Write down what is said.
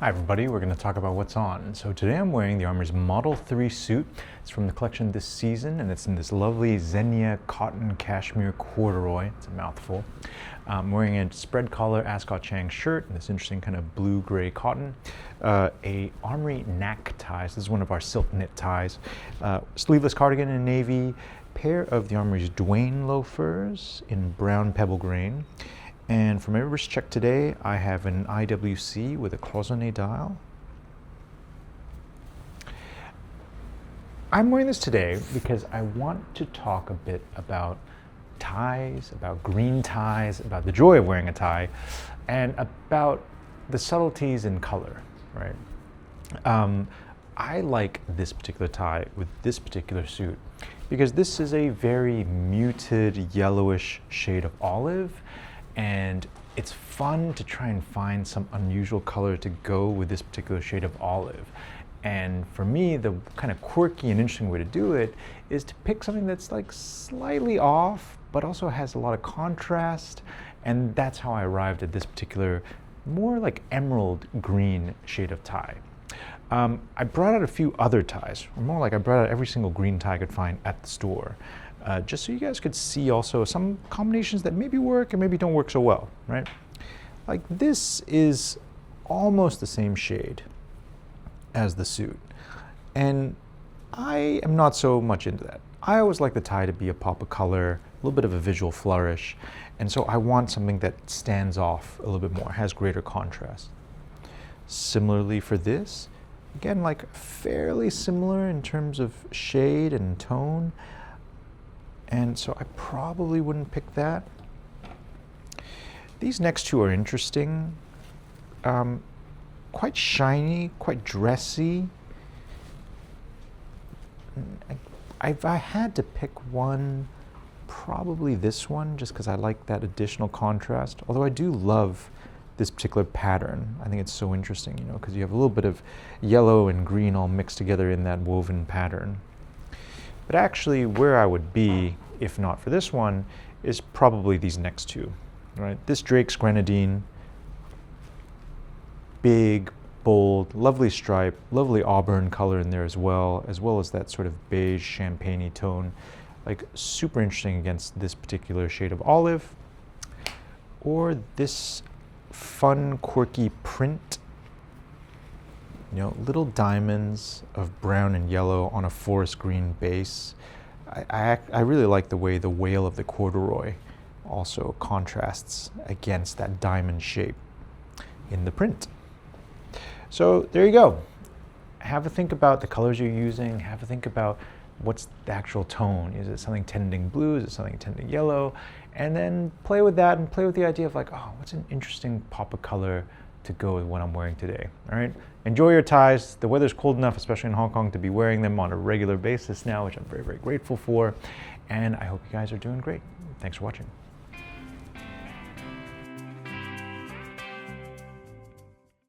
Hi everybody, we're going to talk about what's on. So today I'm wearing the Armoury's Model 3 suit. It's from the collection this season and it's in this lovely Xenia cotton cashmere corduroy. It's a mouthful. I'm wearing a spread collar Ascot Chang shirt and this interesting kind of blue-gray cotton. A Armoury neck ties. This is one of our silk knit ties. Sleeveless cardigan in navy. Pair of the Armoury's Dwayne loafers in brown pebble grain. And for my wrist check today, I have an IWC with a cloisonné dial. I'm wearing this today because I want to talk a bit about ties, about green ties, about the joy of wearing a tie, and about the subtleties in color, right? I like this particular tie with this particular suit because this is a very muted yellowish shade of olive. And it's fun to try and find some unusual color to go with this particular shade of olive. And for me, the kind of quirky and interesting way to do it is to pick something that's like slightly off, but also has a lot of contrast. And that's how I arrived at this particular, more like emerald green shade of tie. I brought out a few other ties, or more like I brought out every single green tie I could find at the store. Just so you guys could see also some combinations that maybe work and maybe don't work so well, right? Like this is almost the same shade as the suit. And I am not so much into that. I always like the tie to be a pop of color, a little bit of a visual flourish. And so I want something that stands off a little bit more, has greater contrast. Similarly for this, again, like fairly similar in terms of shade and tone. And so I probably wouldn't pick that. These next two are interesting. Quite shiny, quite dressy. If I had to pick one, probably this one, just because I like that additional contrast. Although I do love this particular pattern. I think it's so interesting, you know, because you have a little bit of yellow and green all mixed together in that woven pattern. But actually, where I would be, if not for this one, is probably these next two, right? This Drake's Grenadine, big, bold, lovely stripe, lovely auburn color in there as well as that sort of beige champagne-y tone, like super interesting against this particular shade of olive. Or this fun, quirky print, you know, little diamonds of brown and yellow on a forest green base. I really like the way the wale of the corduroy also contrasts against that diamond shape in the print. So there you go. Have a think about the colors you're using. Have a think about what's the actual tone. Is it something tending blue? Is it something tending yellow? And then play with that and play with the idea of like, oh, what's an interesting pop of color to go with what I'm wearing today. All right, enjoy your ties. The weather's cold enough, especially in Hong Kong, to be wearing them on a regular basis now, which I'm very, very grateful for. And I hope you guys are doing great. Thanks for watching.